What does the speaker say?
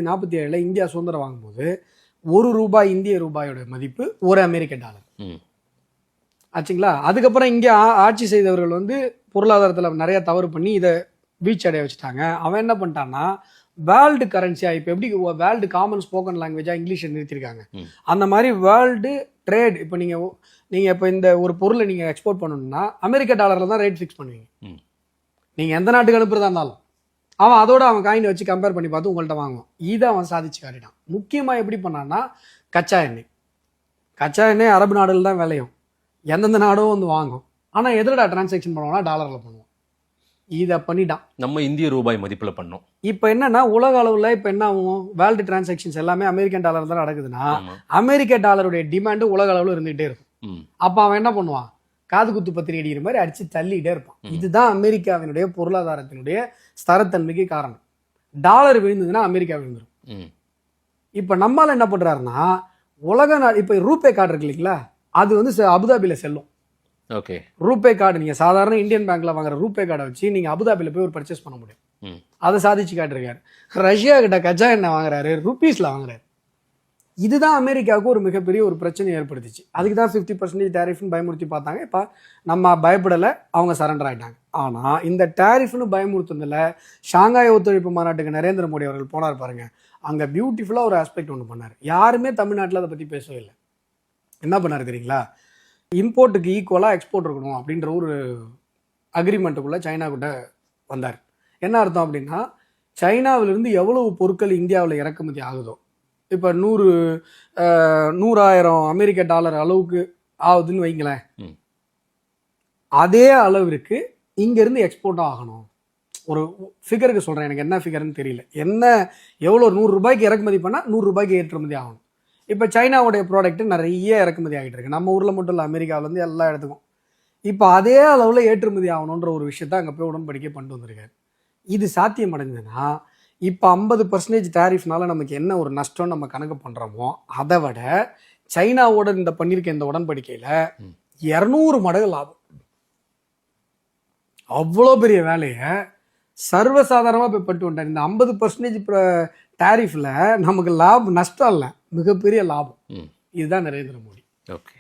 1947 India சுதந்திரம் வாங்கும்போது ₹1 இந்திய ரூபாயோட மதிப்பு $1 ஆச்சுங்களா. அதுக்கப்புறம் இங்கே ஆட்சி செய்தவர்கள் வந்து பொருளாதாரத்தில் நிறைய தவறு பண்ணி இதை வீழ்ச்சியடைய வச்சுட்டாங்க. அவன் என்ன பண்ணிட்டான்னா வேர்ல்டு கரன்சியா இப்போ எப்படி வேர்ல்டு காமன் ஸ்போக்கன் லாங்குவேஜா இங்கிலீஷை நிறுத்திருக்காங்க, அந்த மாதிரி வேர்ல்டு ட்ரேட். இப்போ நீங்கள் இப்போ இந்த ஒரு பொருளை நீங்கள் எக்ஸ்போர்ட் பண்ணணும்னா அமெரிக்க டாலரில் தான் ரேட் ஃபிக்ஸ் பண்ணுவீங்க. நீங்கள் எந்த நாட்டுக்கு அனுப்புறதா இருந்தாலும் அவன் அதோட அவன் காயினை வச்சு கம்பேர் பண்ணி பார்த்து உங்கள்கிட்ட வாங்குவான். இதை அவன் சாதிச்சு காட்டிட்டான். முக்கியமாக எப்படி பண்ணான்னா கச்சா எண்ணெய் அரபு நாடுகள் தான் விளையும், எந்தெந்த நாடும் வந்து வாங்கும். ஆனால் எதிரடா டிரான்சாக்ஷன் பண்ணுவோம்னா டாலரில் பண்ணுவோம். இதை பண்ணிட்டான். நம்ம இந்திய ரூபாய் மதிப்பில் பண்ணோம். இப்போ என்னன்னா உலக அளவில் இப்போ என்ன ஆகும், வேர்ல்டு டிரான்சாக்ஷன்ஸ் எல்லாமே அமெரிக்கன் டாலர் தான் நடக்குதுன்னா அமெரிக்க டாலருடைய டிமாண்டு உலக அளவில் இருந்துகிட்டே இருக்கும். அப்போ அவன் என்ன பண்ணுவான், காது குத்து பத்திரிகை அடிக்கிற மாதிரி அடிச்சு தள்ளிக்கிட்டே இருப்பான். இதுதான் அமெரிக்காவினுடைய பொருளாதாரத்தினுடைய ஸ்தரத்தன்மைக்கு காரணம். டாலர் விழுந்ததுன்னா அமெரிக்கா விழுந்துடும். இப்போ நம்மளால என்ன பண்றாருன்னா உலக நாடு இப்போ ரூபே கார்டு இருக்கு இல்லைங்களா, அது வந்து அபுதாபியில செல்லும். ஓகே, ரூபே கார்டு நீங்க சாதாரண இந்தியன் பேங்க்ல வாங்குற ரூபே கார்டை வச்சு நீங்க அபுதாபியில போய் ஒரு பர்ச்சேஸ் பண்ண முடியும். அதை சாதிச்சு காட்டிருக்காரு. ரஷ்யா கிட்ட கச்சா எண்ணெய் வாங்குறாரு, ருபீஸ்ல வாங்குறாரு. இதுதான் அமெரிக்காவுக்கு ஒரு மிகப்பெரிய ஒரு பிரச்சனை ஏற்படுத்திச்சு. அதுக்கு தான் 50% டேரிஃப்னு பயமுறுத்தி பார்த்தாங்க. இப்போ நம்ம பயப்படலை, அவங்க சரண்டர் ஆகிட்டாங்க. ஆனால் இந்த டேரிஃப்னு பயமுறுத்துனதில் ஷாங்காய் ஒத்துழைப்பு மாநாட்டுக்கு நரேந்திர மோடி அவர்கள் போனார் பாருங்க, அங்கே பியூட்டிஃபுல்லாக ஒரு ஆஸ்பெக்ட் ஒன்று பண்ணார். யாருமே தமிழ்நாட்டில் அதை பற்றி பேசவே இல்லை. என்ன பண்ணார் தெரியுங்களா, இம்போர்ட்டுக்கு ஈக்குவலாக எக்ஸ்போர்ட் இருக்கணும் அப்படின்ற ஒரு அக்ரிமெண்ட்டுக்குள்ளே சைனா கிட்ட வந்தார். என்ன அர்த்தம் அப்படின்னா, சைனாவிலிருந்து எவ்வளவு பொருட்கள் இந்தியாவில் இறக்குமதி ஆகுதோ, இப்போ 100,000 அமெரிக்க டாலர் அளவுக்கு ஆகுதுன்னு வைங்களேன், அதே அளவிற்கு இங்கேருந்து எக்ஸ்போர்ட் ஆகணும். ஒரு ஃபிகருக்கு சொல்கிறேன், எனக்கு என்ன ஃபிகர்னு தெரியல. எவ்வளோ ₹100 இறக்குமதி பண்ணால் ₹100 ஏற்றுமதி ஆகணும். இப்போ சைனாவுடைய ப்ராடக்ட் நிறைய இறக்குமதி ஆகிட்டு இருக்கு. நம்ம ஊரில் மட்டும் இல்லை, அமெரிக்காவிலேருந்து எல்லா இடத்துக்கும். இப்போ அதே அளவில் ஏற்றுமதி ஆகணுன்ற ஒரு விஷயத்த அங்கே போய் உடன்படிக்கை பண்ணிட்டு வந்திருக்காரு. இது சாத்தியம் அடைஞ்சதுன்னா இப்போ 50% டேரிஃப்னால நமக்கு என்ன ஒரு நஷ்டம் நம்ம கணக்கு பண்ணுறோமோ அதை விட சைனாவோட இந்த பண்ணியிருக்க இந்த உடன்படிக்கையில் 200 மடங்கு லாபம். அவ்வளோ பெரிய வேலையை சர்வசாதாரணமாக போய் பட்டு வந்துட்டார். இந்த 50% டேரிஃபில் நமக்கு நஷ்டம் இல்லை, மிகப்பெரிய லாபம். இதுதான் நரேந்திர மோடி. ஓகே.